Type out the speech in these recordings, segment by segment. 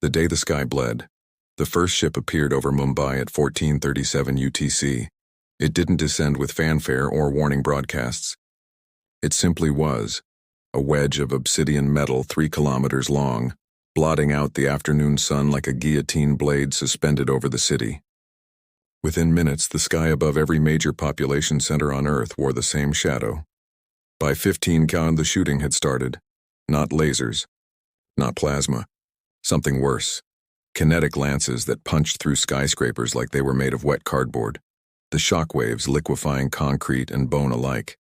The day the sky bled, the first ship appeared over Mumbai at 14:37 UTC. It didn't descend with fanfare or warning broadcasts. It simply was, a wedge of obsidian metal 3 kilometers long, blotting out the afternoon sun like a guillotine blade suspended over the city. Within minutes, the sky above every major population center on Earth wore the same shadow. By 15 count, the shooting had started. Not lasers, not plasma. Something worse. Kinetic lances that punched through skyscrapers like they were made of wet cardboard. The shockwaves liquefying concrete and bone alike.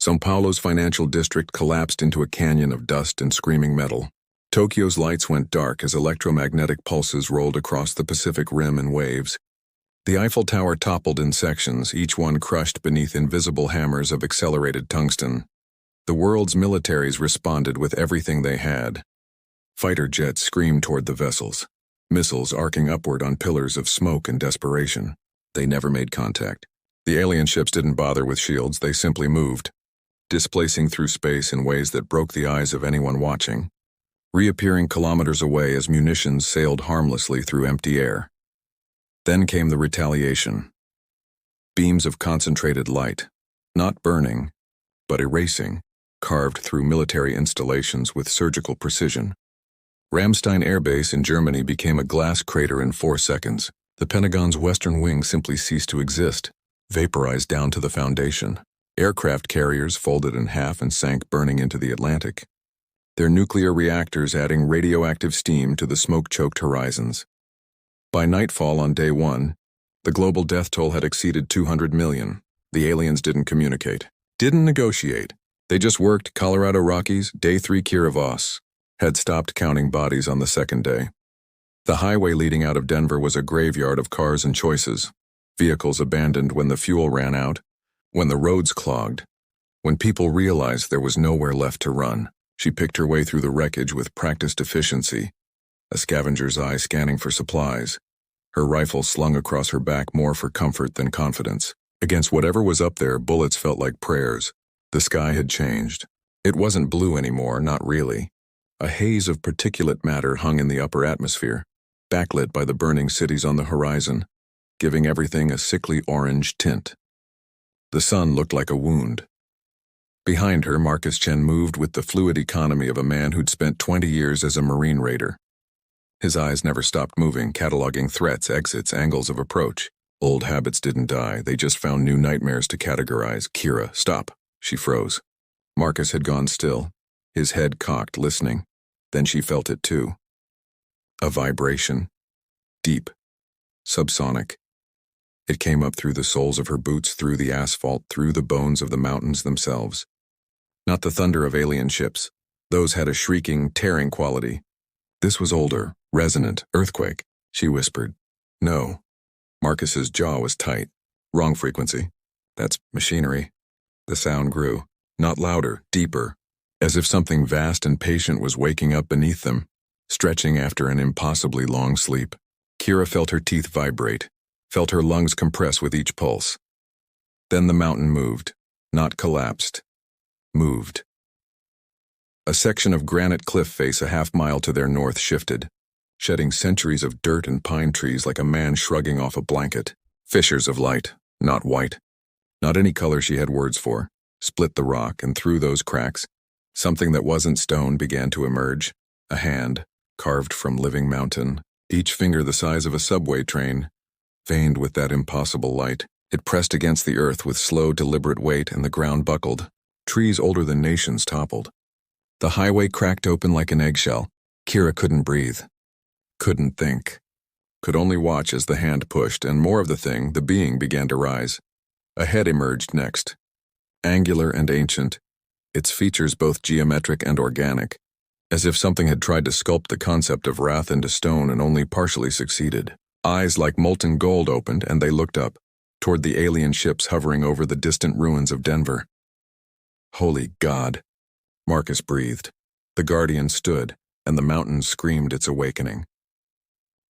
São Paulo's financial district collapsed into a canyon of dust and screaming metal. Tokyo's lights went dark as electromagnetic pulses rolled across the Pacific Rim in waves. The Eiffel Tower toppled in sections, each one crushed beneath invisible hammers of accelerated tungsten. The world's militaries responded with everything they had. Fighter jets screamed toward the vessels, missiles arcing upward on pillars of smoke and desperation. They never made contact. The alien ships didn't bother with shields, they simply moved, displacing through space in ways that broke the eyes of anyone watching, reappearing kilometers away as munitions sailed harmlessly through empty air. Then came the retaliation. Beams of concentrated light, not burning, but erasing, carved through military installations with surgical precision. Ramstein Air Base in Germany became a glass crater in 4 seconds. The Pentagon's western wing simply ceased to exist, vaporized down to the foundation. Aircraft carriers folded in half and sank burning into the Atlantic, their nuclear reactors adding radioactive steam to the smoke-choked horizons. By nightfall on day 1, the global death toll had exceeded 200 million. The aliens didn't communicate, didn't negotiate. They just worked Colorado Rockies, day 3 Kiravos, had stopped counting bodies on the second day. The highway leading out of Denver was a graveyard of cars and choices. Vehicles abandoned when the fuel ran out, when the roads clogged, when people realized there was nowhere left to run. She picked her way through the wreckage with practiced efficiency, a scavenger's eye scanning for supplies, her rifle slung across her back more for comfort than confidence. Against whatever was up there, bullets felt like prayers. The sky had changed. It wasn't blue anymore, not really. A haze of particulate matter hung in the upper atmosphere, backlit by the burning cities on the horizon, giving everything a sickly orange tint. The sun looked like a wound. Behind her, Marcus Chen moved with the fluid economy of a man who'd spent 20 years as a Marine raider. His eyes never stopped moving, cataloging threats, exits, angles of approach. Old habits didn't die, they just found new nightmares to categorize. Kira, stop. She froze. Marcus had gone still, his head cocked, listening. Then she felt it too. A vibration. Deep. Subsonic. It came up through the soles of her boots, through the asphalt, through the bones of the mountains themselves. Not the thunder of alien ships. Those had a shrieking, tearing quality. This was older, resonant, earthquake, she whispered. No. Marcus's jaw was tight. Wrong frequency. That's machinery. The sound grew. Not louder, deeper, as if something vast and patient was waking up beneath them, stretching after an impossibly long sleep. Kira felt her teeth vibrate, felt her lungs compress with each pulse. Then the mountain moved, not collapsed. Moved. A section of granite cliff face a half-mile to their north shifted, shedding centuries of dirt and pine trees like a man shrugging off a blanket. Fissures of light, not white. Not any color she had words for. Split the rock, and through those cracks, something that wasn't stone began to emerge. A hand, carved from living mountain, each finger the size of a subway train, veined with that impossible light. It pressed against the earth with slow, deliberate weight, and the ground buckled. Trees older than nations toppled. The highway cracked open like an eggshell. Kira couldn't breathe. Couldn't think. Could only watch as the hand pushed, and more of the thing, the being, began to rise. A head emerged next. Angular and ancient, its features both geometric and organic, as if something had tried to sculpt the concept of wrath into stone and only partially succeeded. Eyes like molten gold opened, and they looked up, toward the alien ships hovering over the distant ruins of Denver. Holy God, Marcus breathed. The Guardian stood, and the mountain screamed its awakening.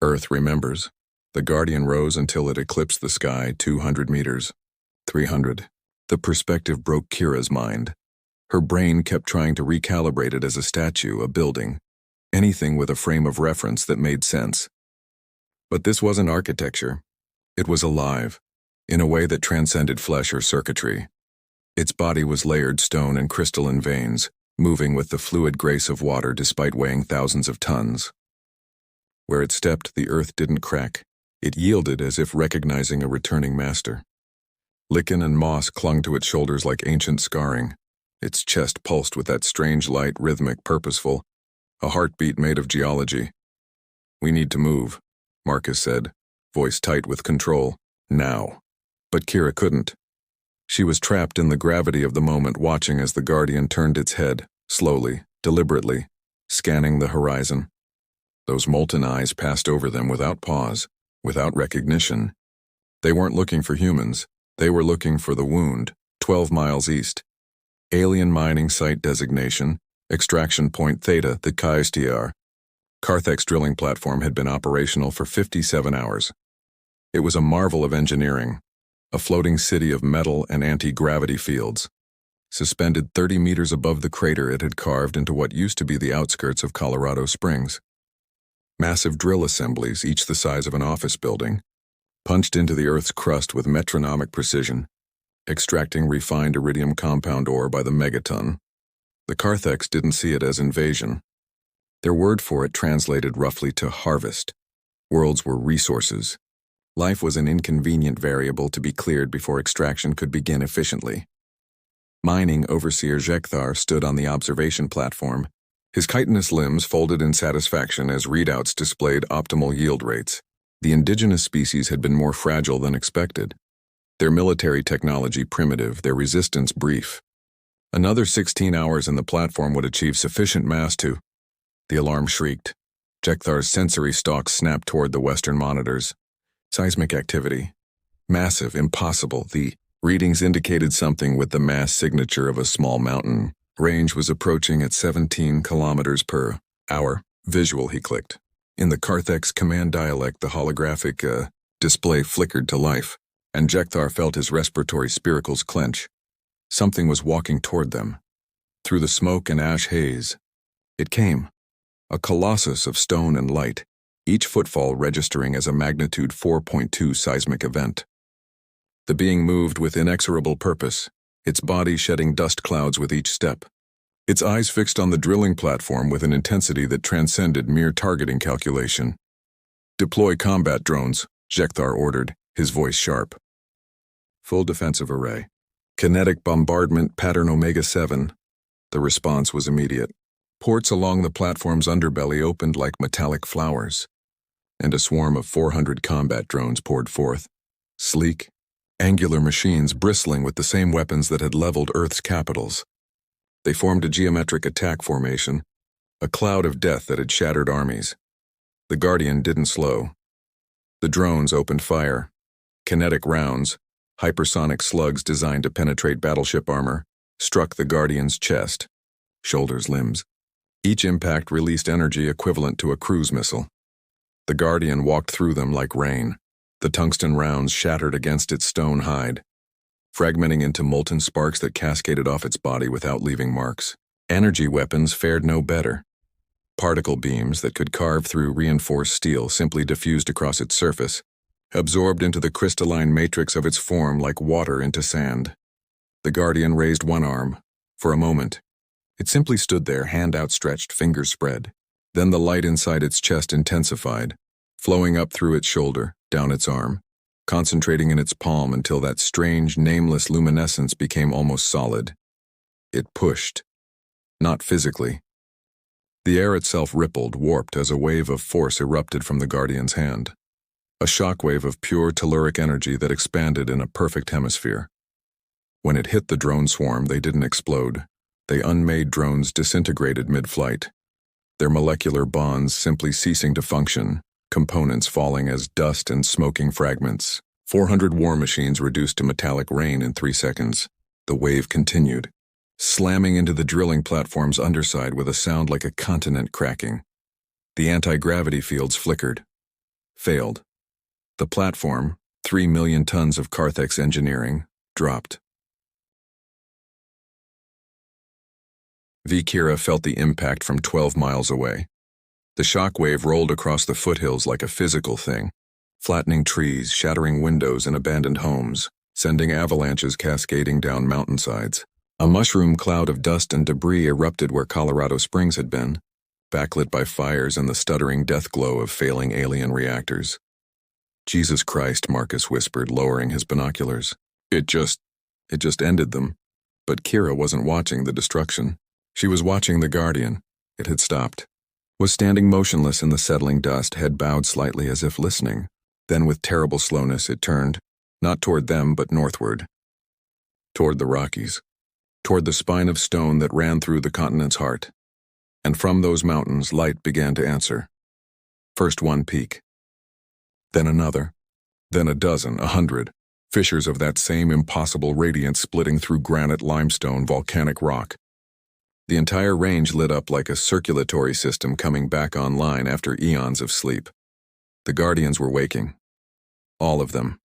Earth remembers. The Guardian rose until it eclipsed the sky 200 meters. 300. The perspective broke Kira's mind. Her brain kept trying to recalibrate it as a statue, a building. anything with a frame of reference that made sense. But this wasn't architecture. It was alive, in a way that transcended flesh or circuitry. Its body was layered stone and crystalline veins, moving with the fluid grace of water despite weighing thousands of tons. Where it stepped, the earth didn't crack. It yielded as if recognizing a returning master. Lichen and moss clung to its shoulders like ancient scarring. Its chest pulsed with that strange light, rhythmic, purposeful, a heartbeat made of geology. "We need to move," Marcus said, voice tight with control. "Now." But Kira couldn't. She was trapped in the gravity of the moment, watching as the Guardian turned its head, slowly, deliberately, scanning the horizon. Those molten eyes passed over them without pause, without recognition. They weren't looking for humans. They were looking for the wound, 12 miles east. Alien mining site designation, extraction point Theta, the KSTR. Carthek's drilling platform had been operational for 57 hours. It was a marvel of engineering, a floating city of metal and anti-gravity fields. Suspended 30 meters above the crater it had carved into what used to be the outskirts of Colorado Springs. Massive drill assemblies, each the size of an office building, punched into the Earth's crust with metronomic precision, extracting refined iridium compound ore by the megaton. The Cartheks didn't see it as invasion. Their word for it translated roughly to harvest. Worlds were resources. Life was an inconvenient variable to be cleared before extraction could begin efficiently. Mining overseer Jekthar stood on the observation platform, his chitinous limbs folded in satisfaction as readouts displayed optimal yield rates. The indigenous species had been more fragile than expected. Their military technology primitive, their resistance brief. Another 16 hours and the platform would achieve sufficient mass to... The alarm shrieked. Jekthar's sensory stalks snapped toward the western monitors. Seismic activity. Massive, impossible. The readings indicated something with the mass signature of a small mountain. Range was approaching at 17 kilometers per hour. Visual, he clicked. In the Carthek's command dialect, the holographic display flickered to life, and Jekthar felt his respiratory spiracles clench. Something was walking toward them. Through the smoke and ash haze. It came. A colossus of stone and light, each footfall registering as a magnitude 4.2 seismic event. The being moved with inexorable purpose, its body shedding dust clouds with each step. Its eyes fixed on the drilling platform with an intensity that transcended mere targeting calculation. "Deploy combat drones," Jekthar ordered, his voice sharp. "Full defensive array. Kinetic bombardment pattern Omega-7. The response was immediate. Ports along the platform's underbelly opened like metallic flowers, and a swarm of 400 combat drones poured forth. Sleek, angular machines bristling with the same weapons that had leveled Earth's capitals. They formed a geometric attack formation, a cloud of death that had shattered armies. The Guardian didn't slow. The drones opened fire. Kinetic rounds, hypersonic slugs designed to penetrate battleship armor, struck the Guardian's chest, shoulders, limbs. Each impact released energy equivalent to a cruise missile. The Guardian walked through them like rain. The tungsten rounds shattered against its stone hide, fragmenting into molten sparks that cascaded off its body without leaving marks. Energy weapons fared no better. Particle beams that could carve through reinforced steel simply diffused across its surface, absorbed into the crystalline matrix of its form like water into sand. The Guardian raised one arm. For a moment, it simply stood there, hand outstretched, fingers spread. Then the light inside its chest intensified, flowing up through its shoulder, down its arm, concentrating in its palm until that strange, nameless luminescence became almost solid. It pushed. Not physically. The air itself rippled, warped as a wave of force erupted from the Guardian's hand. A shockwave of pure telluric energy that expanded in a perfect hemisphere. When it hit the drone swarm, they didn't explode. The unmade drones disintegrated mid-flight, their molecular bonds simply ceasing to function, components falling as dust and smoking fragments. 400 war machines reduced to metallic rain in 3 seconds. The wave continued, slamming into the drilling platform's underside with a sound like a continent cracking. The anti-gravity fields flickered. Failed. The platform, 3 million tons of Carthek's engineering, dropped. Kira felt the impact from 12 miles away. The shock wave rolled across the foothills like a physical thing, flattening trees, shattering windows in abandoned homes, sending avalanches cascading down mountainsides. A mushroom cloud of dust and debris erupted where Colorado Springs had been, backlit by fires and the stuttering death glow of failing alien reactors. Jesus Christ, Marcus whispered, lowering his binoculars. It just ended them. But Kira wasn't watching the destruction. She was watching the Guardian. It had stopped. Was standing motionless in the settling dust, head bowed slightly as if listening. Then with terrible slowness it turned, not toward them but northward. Toward the Rockies. Toward the spine of stone that ran through the continent's heart. And from those mountains light began to answer. First one peak. Then another. Then a dozen, 100. Fissures of that same impossible radiance splitting through granite, limestone, volcanic rock. The entire range lit up like a circulatory system coming back online after eons of sleep. The Guardians were waking. All of them.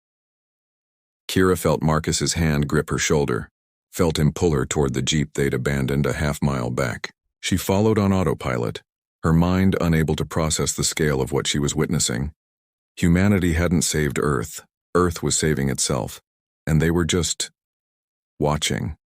Kira felt Marcus's hand grip her shoulder, felt him pull her toward the jeep they'd abandoned a half-mile back. She followed on autopilot, her mind unable to process the scale of what she was witnessing. Humanity hadn't saved Earth. Earth was saving itself, and they were just watching.